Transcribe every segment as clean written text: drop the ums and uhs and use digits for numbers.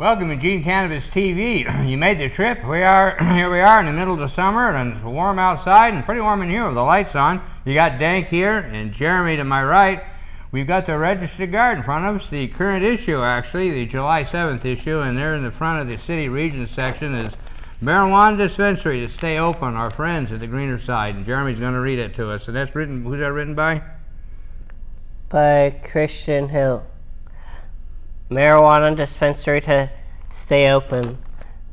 Welcome to Eugene Cannabis TV. You made the trip. Here we are in the middle of the summer, and it's warm outside and pretty warm in here with the lights on. You got DanK here and Jeremy to my right. We've got the Registered Guard in front of us, the current issue actually, the July 7th issue, and there in the front of the City Region section is Marijuana Dispensary to Stay Open, our friends at the greener side, and Jeremy's going to read it to us. And that's written, who's that written by? By Christian Hill. Marijuana dispensary to stay open.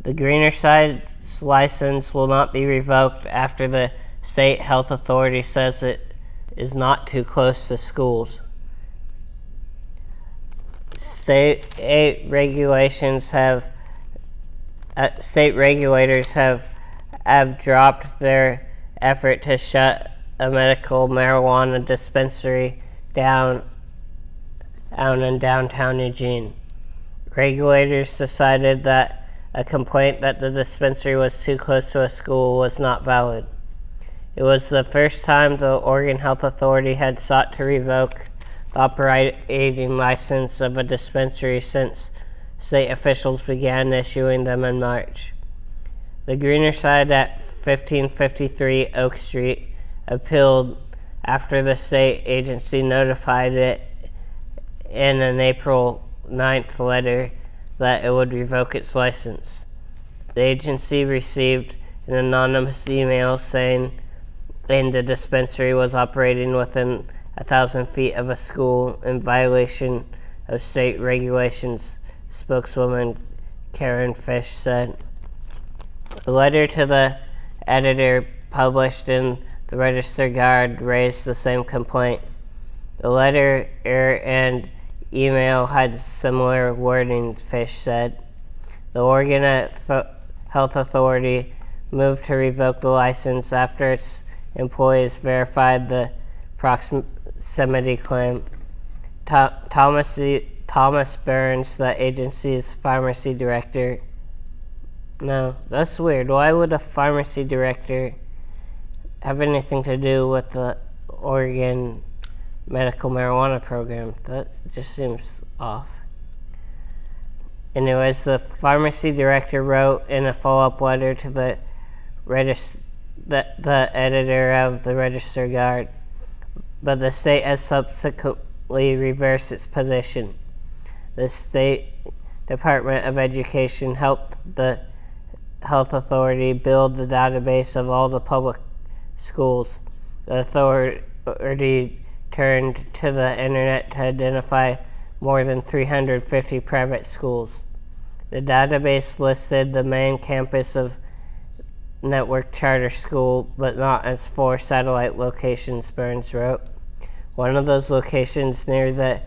The greener side's license will not be revoked after the state health authority says it is not too close to schools. State regulators have dropped their effort to shut a medical marijuana dispensary down in downtown Eugene. Regulators decided that a complaint that the dispensary was too close to a school was not valid. It was the first time the Oregon Health Authority had sought to revoke the operating license of a dispensary since state officials began issuing them in March. The greener side at 1553 Oak Street appealed after the state agency notified it in an April 9th letter that it would revoke its license. The agency received an anonymous email saying the dispensary was operating within 1,000 feet of a school in violation of state regulations, spokeswoman Karen Fish said. A letter to the editor published in the Registered Guard raised the same complaint. The letter and email had similar wording, Fish said. The Oregon Health Authority moved to revoke the license after its employees verified the proximity claim. Thomas Burns, the agency's pharmacy director. No, that's weird. Why would a pharmacy director have anything to do with the Oregon medical marijuana program? That just seems off. Anyways, the pharmacy director wrote in a follow-up letter to the editor of the Registered Guard, but the state has subsequently reversed its position. The State Department of Education helped the health authority build the database of all the public schools. The authority turned to the internet to identify more than 350 private schools. The database listed the main campus of Network Charter School, but not as 4 satellite locations, Burns wrote. One of those locations near the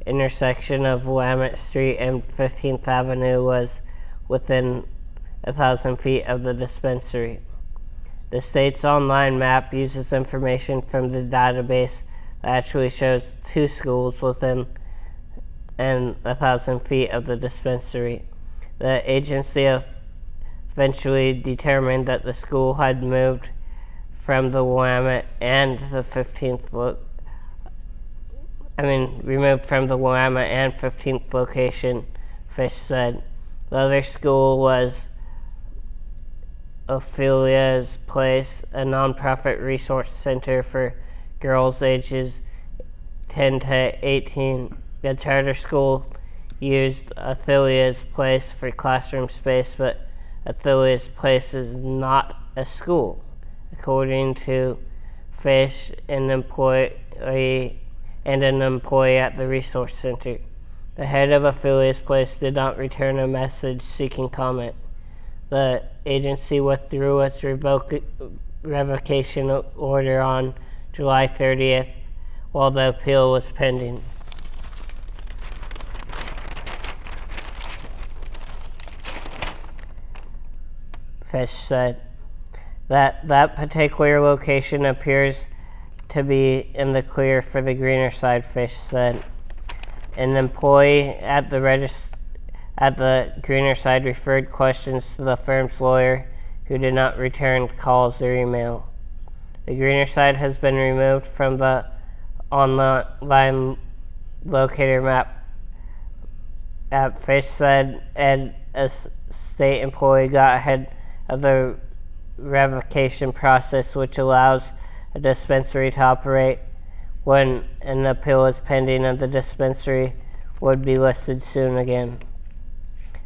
intersection of Willamette Street and 15th Avenue was within 1,000 feet of the dispensary. The state's online map uses information from the database that actually shows 2 schools within 1,000 feet of the dispensary. The agency eventually determined that the school had moved from the Willamette and the 15th location, Fish said. The other school was Ophelia's Place, a nonprofit resource center for girls ages 10 to 18. The charter school used Ophelia's Place for classroom space, but Ophelia's Place is not a school, according to Fish, an employee at the resource center. The head of Ophelia's Place did not return a message seeking comment. The agency withdrew its revocation order on July 30th while the appeal was pending. Fish said that particular location appears to be in the clear for the greener side, Fish said. An employee at the greener side referred questions to the firm's lawyer, who did not return calls or email. The greener side has been removed from the online locator map At first said a state employee got ahead of the revocation process, which allows a dispensary to operate when an appeal is pending, and the dispensary would be listed soon again.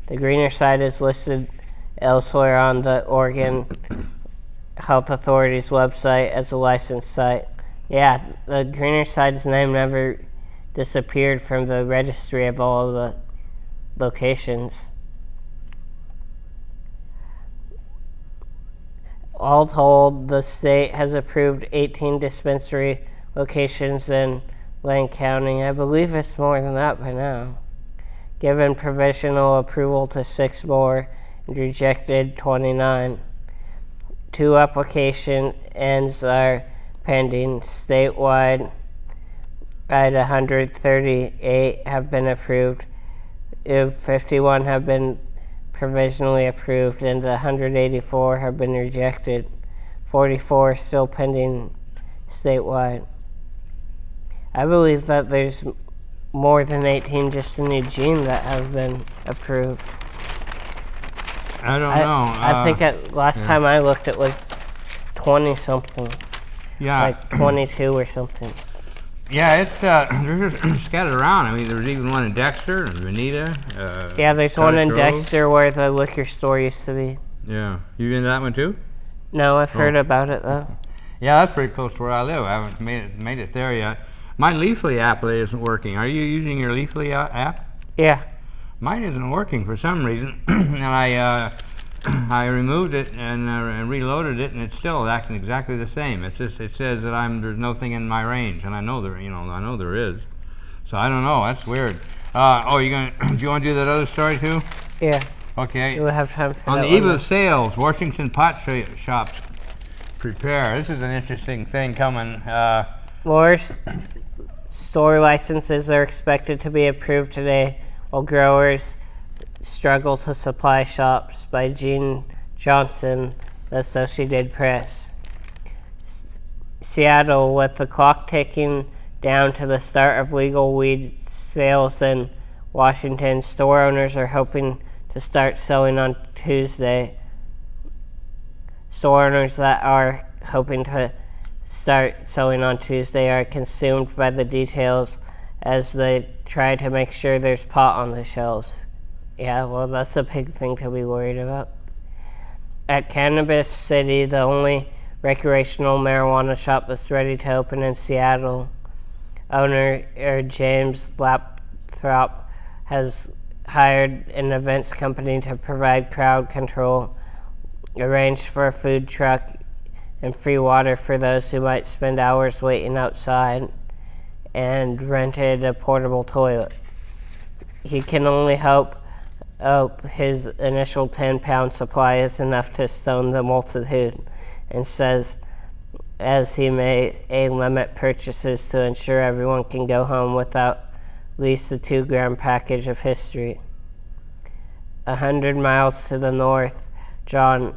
The greener side is listed elsewhere on the Oregon Health Authority's website as a licensed site. Yeah, the greener side's name never disappeared from the registry of all of the locations. All told, the state has approved 18 dispensary locations in Lane County. I believe it's more than that by now. Given provisional approval to 6 more and rejected 29. 2 application ends are pending. Statewide, 138 have been approved. 51 have been provisionally approved, and 184 have been rejected. 44 still pending statewide. I believe that there's more than 18 just in Eugene that have been approved. I don't know. I think last time I looked it was 20 something. Yeah. Like 22 or something. Yeah, it's they're just scattered around. I mean, there's even one in Dexter and Veneta. Yeah, there's one in Grove. Dexter where the liquor store used to be. Yeah. You in that one too? No, I've heard about it though. Yeah, that's pretty close to where I live. I haven't made it there yet. My Leafly app isn't working. Are you using your Leafly app? Yeah. Mine isn't working for some reason, and I removed it and reloaded it, and it's still acting exactly the same. It says that there's nothing in my range, and I know there is. So I don't know. That's weird. Do you want to do that other story too? Yeah. Okay. Do we have time for On that the eve one? of sales, Washington pot shops prepare. This is an interesting thing coming. More store licenses are expected to be approved today, while growers struggle to supply shops. By Gene Johnson, the Associated Press. Seattle, with the clock ticking down to the start of legal weed sales in Washington, store owners are hoping to start selling on Tuesday. Store owners that are hoping to start selling on Tuesday are consumed by the details as they try to make sure there's pot on the shelves. Yeah, well, that's a big thing to be worried about. At Cannabis City, the only recreational marijuana shop that's ready to open in Seattle, owner James Lapthrop has hired an events company to provide crowd control, arranged for a food truck, and free water for those who might spend hours waiting outside, and rented a portable toilet. He can only hope his initial 10-pound supply is enough to stone the multitude, and says as he may limit purchases to ensure everyone can go home without at least a 2-gram package of history. 100 miles to the north, John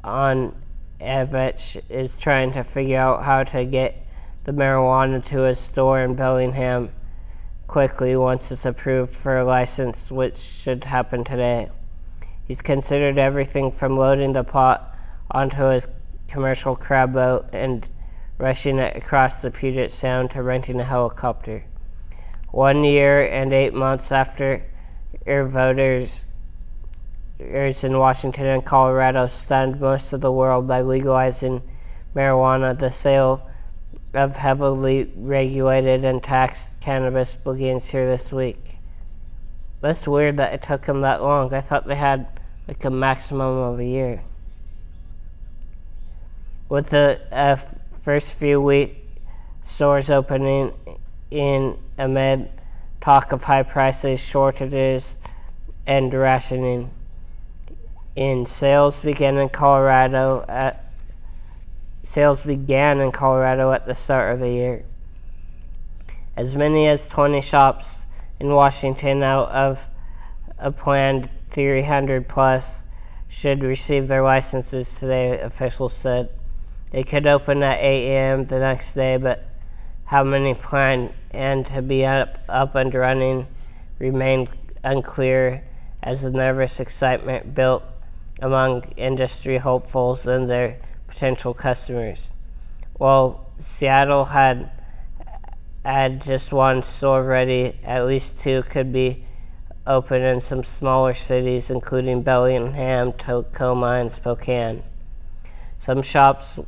Evich is trying to figure out how to get the marijuana to his store in Bellingham quickly once it's approved for a license, which should happen today. He's considered everything from loading the pot onto his commercial crab boat and rushing it across the Puget Sound to renting a helicopter. 1 year and 8 months after voters in Washington and Colorado stunned most of the world by legalizing marijuana, the sale of heavily regulated and taxed cannabis begins here this week. That's weird that it took them that long. I thought they had like a maximum of a year. With the first few weeks stores opening in amid talk of high prices, shortages, and rationing. Sales began in Colorado at the start of the year. As many as 20 shops in Washington out of a planned 300 plus should receive their licenses today, officials said. They could open at 8 a.m. the next day, but how many plan and to be up and running remain unclear as the nervous excitement built among industry hopefuls and their potential customers. While Seattle had just one store ready, at least two could be open in some smaller cities, including Bellingham, Tacoma, and Spokane. Some shops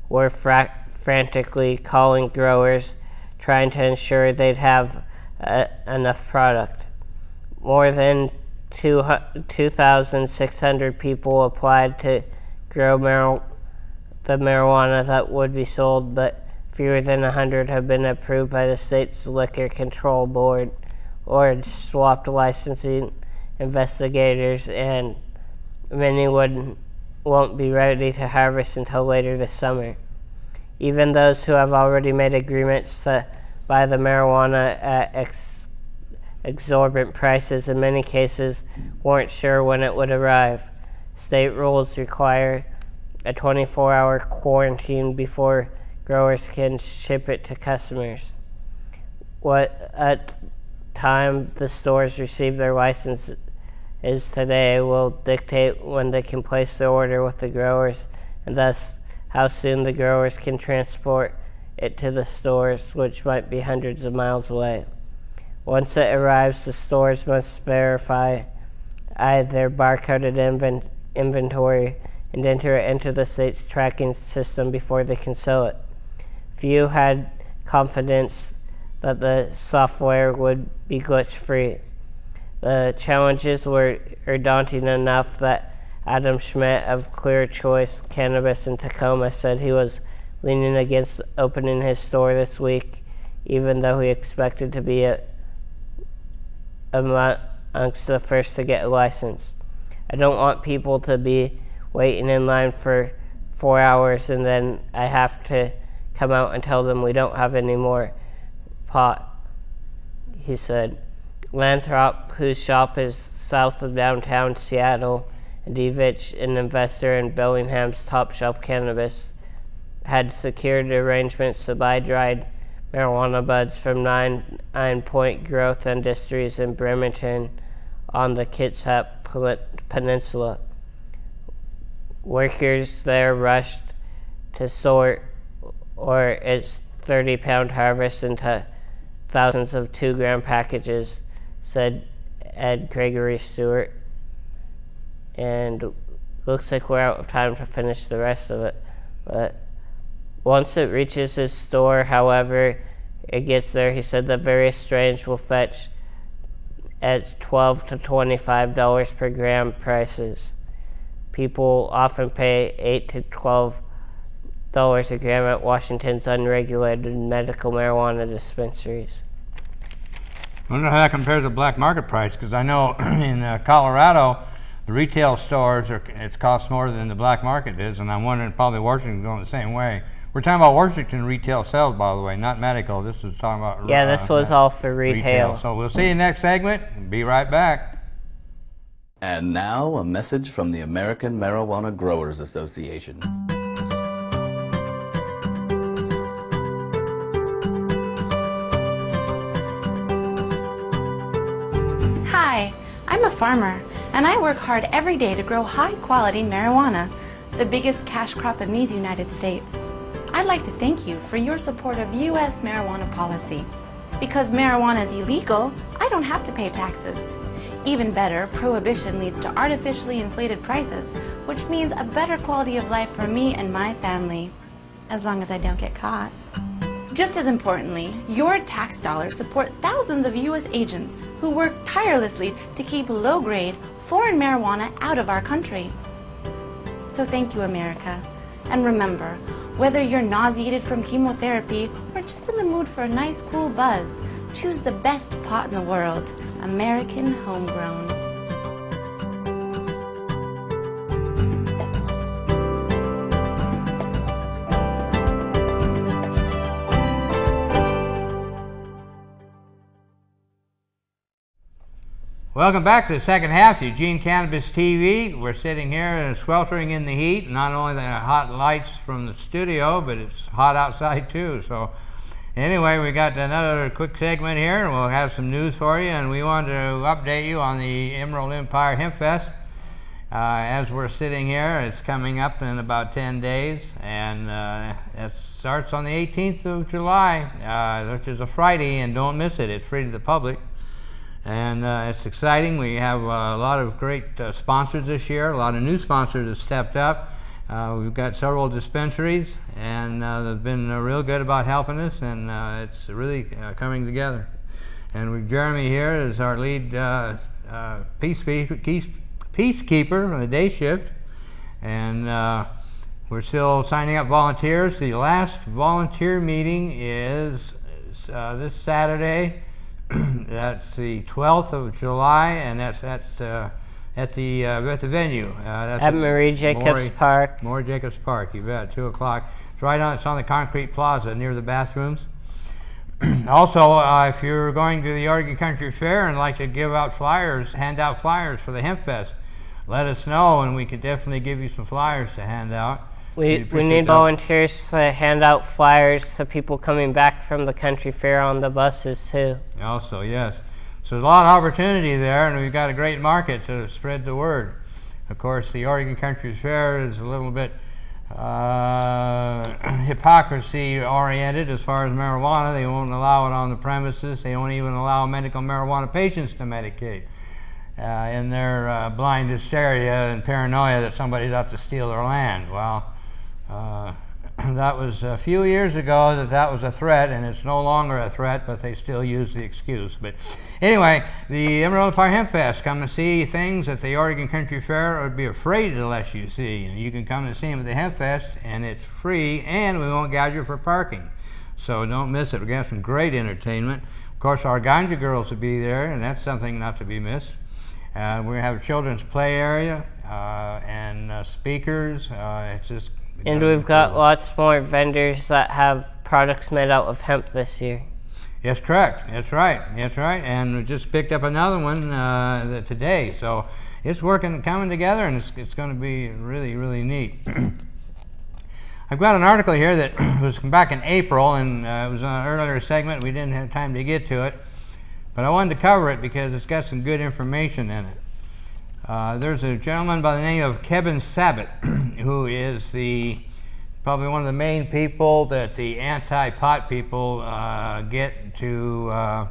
were frantically calling growers, trying to ensure they'd have enough product. More than 2,600 people applied to grow the marijuana that would be sold, but fewer than 100 have been approved by the state's Liquor Control Board or swapped licensing investigators, and many won't be ready to harvest until later this summer. Even those who have already made agreements to buy the marijuana at exorbitant prices in many cases weren't sure when it would arrive. State rules require a 24-hour quarantine before growers can ship it to customers. What time the stores receive their license is today will dictate when they can place their order with the growers, and thus how soon the growers can transport it to the stores, which might be hundreds of miles away. Once it arrives, the stores must verify their barcoded inventory and enter it into the state's tracking system before they can sell it. Few had confidence that the software would be glitch-free. The challenges were daunting enough that Adam Schmidt of Clear Choice Cannabis in Tacoma said he was leaning against opening his store this week, even though he expected to be amongst the first to get a license. I don't want people to be waiting in line for 4 hours and then I have to come out and tell them we don't have any more pot, he said. Lanthrop, whose shop is south of downtown Seattle, and Evich, an investor in Bellingham's Top Shelf Cannabis, had secured arrangements to buy dried marijuana buds from Nine Point Growth Industries in Bremerton on the Kitsap Peninsula. Workers there rushed to sort its 30-pound harvest into thousands of 2-gram packages, said Ed Gregory Stewart. And looks like we're out of time to finish the rest of it. But once it reaches his store, however it gets there, he said that various strains will fetch at $12 to $25 per gram prices. People often pay $8 to $12 a gram at Washington's unregulated medical marijuana dispensaries. I wonder how that compares to black market price, because I know in Colorado, the retail stores, it costs more than the black market is, and I'm wondering probably Washington's going the same way. We're talking about Washington retail sales, by the way, not medical. This is talking about this was all for retail. So we'll see you next segment. Be right back. And now a message from the American Marijuana Growers Association. Hi, I'm a farmer, and I work hard every day to grow high-quality marijuana, the biggest cash crop in these United States. I'd like to thank you for your support of U.S. marijuana policy. Because marijuana is illegal, I don't have to pay taxes. Even better, prohibition leads to artificially inflated prices, which means a better quality of life for me and my family, as long as I don't get caught. Just as importantly, your tax dollars support thousands of U.S. agents who work tirelessly to keep low-grade, foreign marijuana out of our country. So thank you, America. And remember, whether you're nauseated from chemotherapy or just in the mood for a nice cool buzz, choose the best pot in the world, American homegrown. Welcome back to the second half of Eugene Cannabis TV. We're sitting here and sweltering in the heat. Not only the hot lights from the studio, but it's hot outside too. So Anyway, we got another quick segment here, and we'll have some news for you, and we want to update you on the Emerald Empire Hempfest. As we're sitting here, it's coming up in about 10 days, and it starts on the 18th of July, which is a Friday, and don't miss it. It's free to the public, and it's exciting. We have a lot of great sponsors this year. A lot of new sponsors have stepped up. We've got several dispensaries, and they've been real good about helping us, and it's really coming together. And Jeremy here is our lead peacekeeper on the day shift, and we're still signing up volunteers. The last volunteer meeting is this Saturday. That's the 12th of July, and that's at the venue. That's at Marie Jacobs Park. Marie Jacobs Park, you bet, 2 o'clock. It's right on, it's on the concrete plaza near the bathrooms. Also, if you're going to the Oregon Country Fair and like to give out flyers, hand out flyers for the Hempfest, let us know, and we could definitely give you some flyers to hand out. We need volunteers to hand out flyers to people coming back from the country fair on the buses too. Also, yes. So there's a lot of opportunity there, and we've got a great market to spread the word. Of course, the Oregon Country Fair is a little bit hypocrisy-oriented as far as marijuana. They won't allow it on the premises. They won't even allow medical marijuana patients to medicate in their blind hysteria and paranoia that somebody's out to steal their land. Well, that was a few years ago that was a threat, and it's no longer a threat, but they still use the excuse. But anyway, the Emerald Empire Hempfest, come to see things at the Oregon Country Fair or be afraid to let you see. And you can come and see them at the Hempfest, and it's free, and we won't gouge you for parking. So don't miss it. We're going to have some great entertainment. Of course, our Ganja girls will be there, and that's something not to be missed. We're going to have a children's play area and speakers. It's just... And we've got lots more vendors that have products made out of hemp this year. Yes, correct. That's right. That's right. And we just picked up another one today. So it's coming together, and it's going to be really, really neat. I've got an article here that was back in April, and it was on an earlier segment. We didn't have time to get to it, but I wanted to cover it because it's got some good information in it. There's a gentleman by the name of Kevin Sabet, who is probably one of the main people that the anti-pot people get to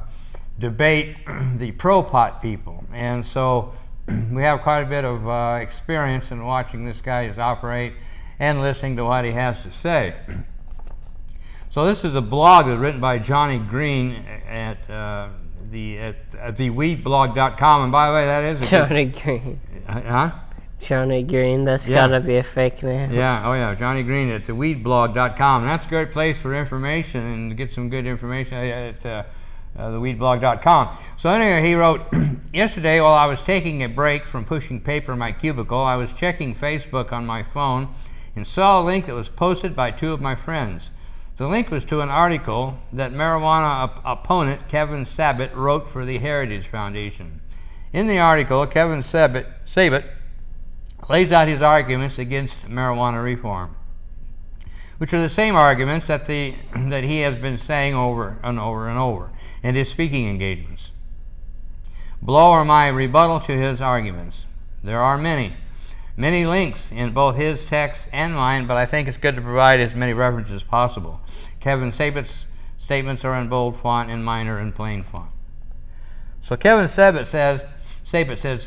debate the pro-pot people. And so we have quite a bit of experience in watching this guy operate and listening to what he has to say. So this is a blog that's written by Johnny Green at theweedblog.com, and by the way, that is Johnny Green. Huh? Johnny Green, that's gotta be a fake name. Yeah, oh yeah, Johnny Green at theweedblog.com. That's a great place for information and to get some good information at theweedblog.com. So anyway, he wrote, yesterday while I was taking a break from pushing paper in my cubicle, I was checking Facebook on my phone and saw a link that was posted by two of my friends. The link was to an article that marijuana opponent Kevin Sabet wrote for the Heritage Foundation. In the article, Kevin Sabet lays out his arguments against marijuana reform, which are the same arguments that he has been saying over and over and over in his speaking engagements. Below are my rebuttal to his arguments. There are many links in both his text and mine, but I think it's good to provide as many references as possible. Kevin Sabet's statements are in bold font and mine are in plain font. So Kevin Sabet says,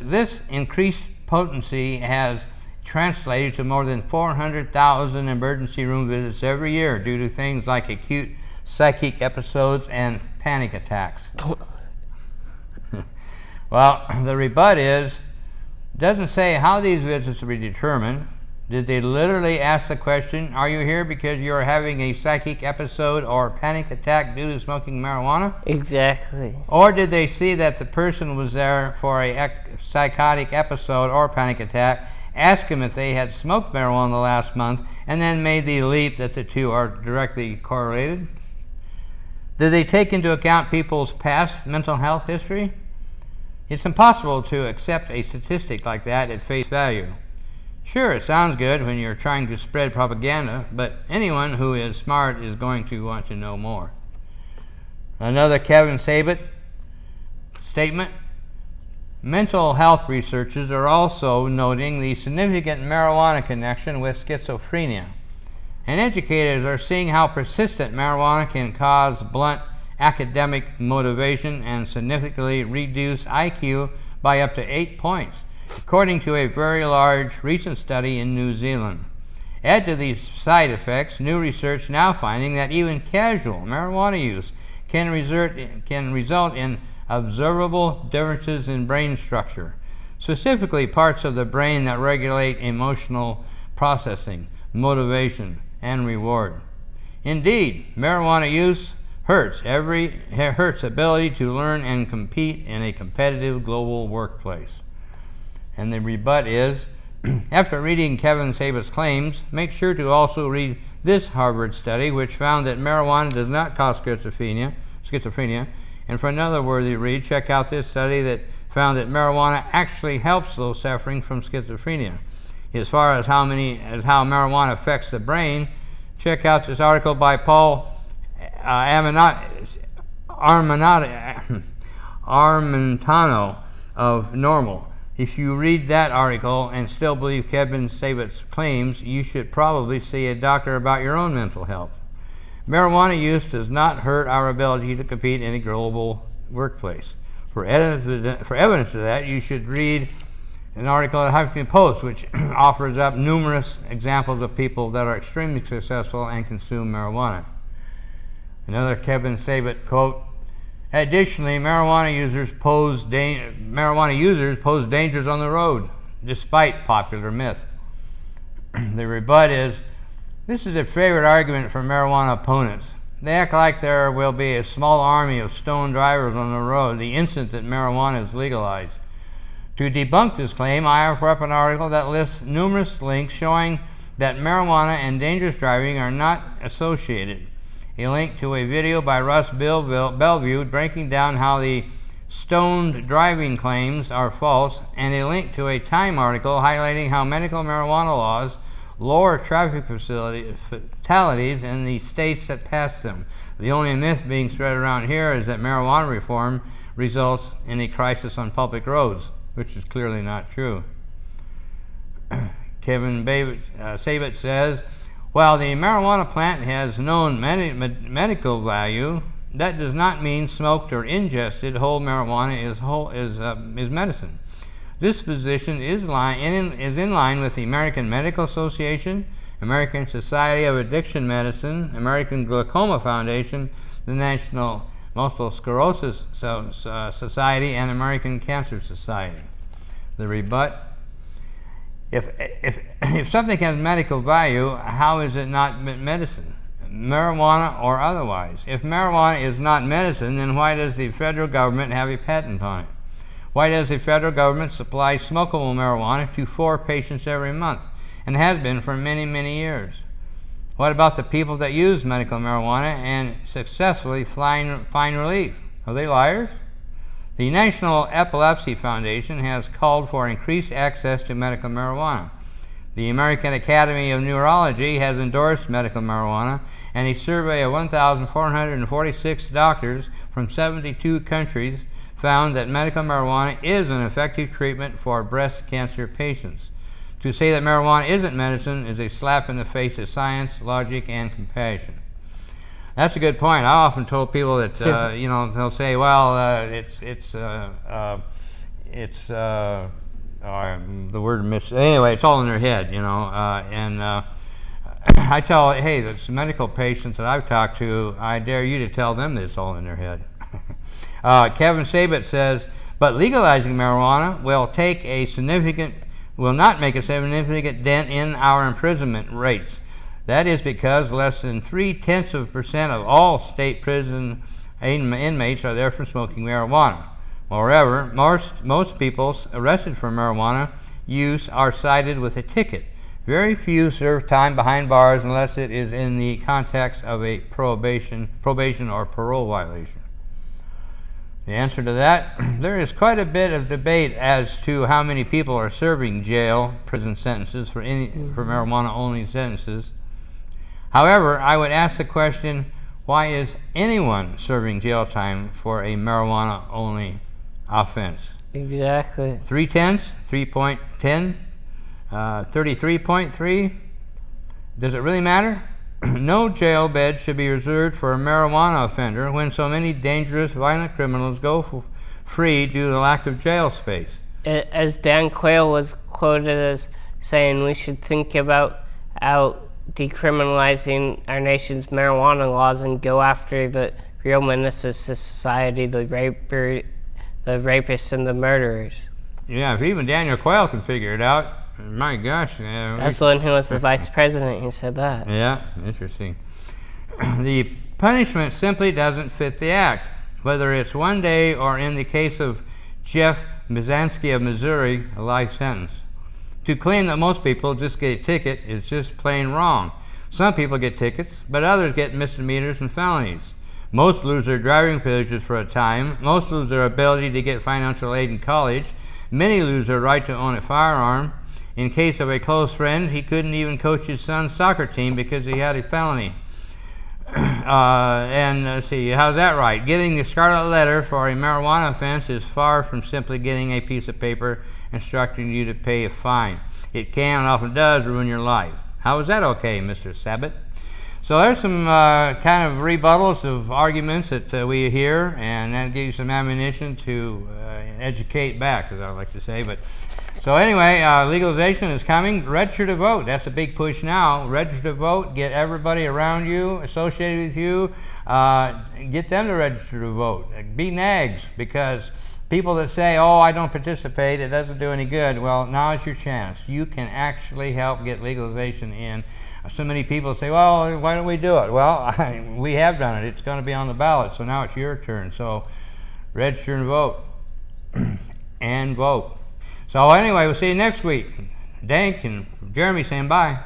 this increased potency has translated to more than 400,000 emergency room visits every year due to things like acute psychic episodes and panic attacks. Well, the rebut doesn't say how these visits will be determined. Did they literally ask the question, are you here because you're having a psychic episode or panic attack due to smoking marijuana? Exactly. Or did they see that the person was there for a psychotic episode or panic attack, ask him if they had smoked marijuana the last month, and then made the leap that the two are directly correlated? Did they take into account people's past mental health history? It's impossible to accept a statistic like that at face value. Sure, it sounds good when you're trying to spread propaganda, but anyone who is smart is going to want to know more. Another Kevin Sabet statement. Mental health researchers are also noting the significant marijuana connection with schizophrenia. And educators are seeing how persistent marijuana can cause blunt academic motivation and significantly reduce IQ by up to 8 points, according to a very large recent study in New Zealand. Add to these side effects, new research now finding that even casual marijuana use can result in observable differences in brain structure, specifically parts of the brain that regulate emotional processing, motivation, and reward. Indeed, marijuana use hurts ability to learn and compete in a competitive global workplace. And the rebut is, after reading Kevin Sabet's claims, make sure to also read this Harvard study, which found that marijuana does not cause schizophrenia. And for another worthy read, check out this study that found that marijuana actually helps those suffering from schizophrenia. As far as how marijuana affects the brain, check out this article by Paul Armentano of Normal. If you read that article and still believe Kevin Sabet's claims, you should probably see a doctor about your own mental health. Marijuana use does not hurt our ability to compete in a global workplace. For evidence of that, you should read an article at Huffington Post, which offers up numerous examples of people that are extremely successful and consume marijuana. Another Kevin Sabet quote, additionally, marijuana users pose dangers on the road, despite popular myth. The rebut is, this is a favorite argument for marijuana opponents. They act like there will be a small army of stone drivers on the road the instant that marijuana is legalized. To debunk this claim, I offer up an article that lists numerous links showing that marijuana and dangerous driving are not associated. A link to a video by Russ Bellevue breaking down how the stoned driving claims are false, and a link to a Time article highlighting how medical marijuana laws lower traffic fatalities in the states that pass them. The only myth being spread around here is that marijuana reform results in a crisis on public roads, which is clearly not true. Kevin Sabet says, while the marijuana plant has known medical value, that does not mean smoked or ingested whole marijuana is medicine. This position is in line with the American Medical Association, American Society of Addiction Medicine, American Glaucoma Foundation, the National Multiple Sclerosis Society, and American Cancer Society. The rebut, if something has medical value, how is it not medicine? Marijuana or otherwise. If marijuana is not medicine, then why does the federal government have a patent on it? Why does the federal government supply smokable marijuana to 4 patients every month, and has been for many, many years? What about the people that use medical marijuana and successfully find relief? Are they liars? The National Epilepsy Foundation has called for increased access to medical marijuana. The American Academy of Neurology has endorsed medical marijuana, and a survey of 1,446 doctors from 72 countries found that medical marijuana is an effective treatment for breast cancer patients. To say that marijuana isn't medicine is a slap in the face of science, logic, and compassion. That's a good point. I often told people that they'll say, "Well, the word anyway. It's all in their head, I tell, hey, the medical patients that I've talked to, I dare you to tell them that it's all in their head." Kevin Sabet says, but legalizing marijuana will not make a significant dent in our imprisonment rates. That is because less than 0.3% of all state prison inmates are there for smoking marijuana. Moreover, most people arrested for marijuana use are cited with a ticket. Very few serve time behind bars unless it is in the context of a probation or parole violation. The answer to that, there is quite a bit of debate as to how many people are serving prison sentences for marijuana-only sentences. However, I would ask the question, why is anyone serving jail time for a marijuana-only offense? Exactly. 3/10, 3.10, 33.3. Does it really matter? No jail bed should be reserved for a marijuana offender when so many dangerous, violent criminals go free due to the lack of jail space. As Dan Quayle was quoted as saying, we should think about decriminalizing our nation's marijuana laws and go after the real menaces to society, the rapists and the murderers. Yeah, if even Daniel Quayle can figure it out, my gosh. That's the one who was the vice president who said that. Yeah, interesting. The punishment simply doesn't fit the act, whether it's 1 day or, in the case of Jeff Mizanski of Missouri, a life sentence. To claim that most people just get a ticket is just plain wrong. Some people get tickets, but others get misdemeanors and felonies. Most lose their driving privileges for a time. Most lose their ability to get financial aid in college. Many lose their right to own a firearm. In case of a close friend, he couldn't even coach his son's soccer team because he had a felony. And let's see, how's that right? Getting the scarlet letter for a marijuana offense is far from simply getting a piece of paper instructing you to pay a fine. It can and often does ruin your life. How is that okay, Mr. Sabat? So there's some kind of rebuttals of arguments that we hear, and that gives you some ammunition to educate back, as I like to say. But so anyway, legalization is coming. Register to vote. That's a big push now. Register to vote. Get everybody around you, associated with you, get them to register to vote. Be nags, because people that say, oh, I don't participate, it doesn't do any good, well, now is your chance. You can actually help get legalization in. So many people say, well, why don't we do it? Well, we have done it. It's going to be on the ballot, so now it's your turn. So register and vote. And vote. So anyway, we'll see you next week. DanK and Jeremy saying bye.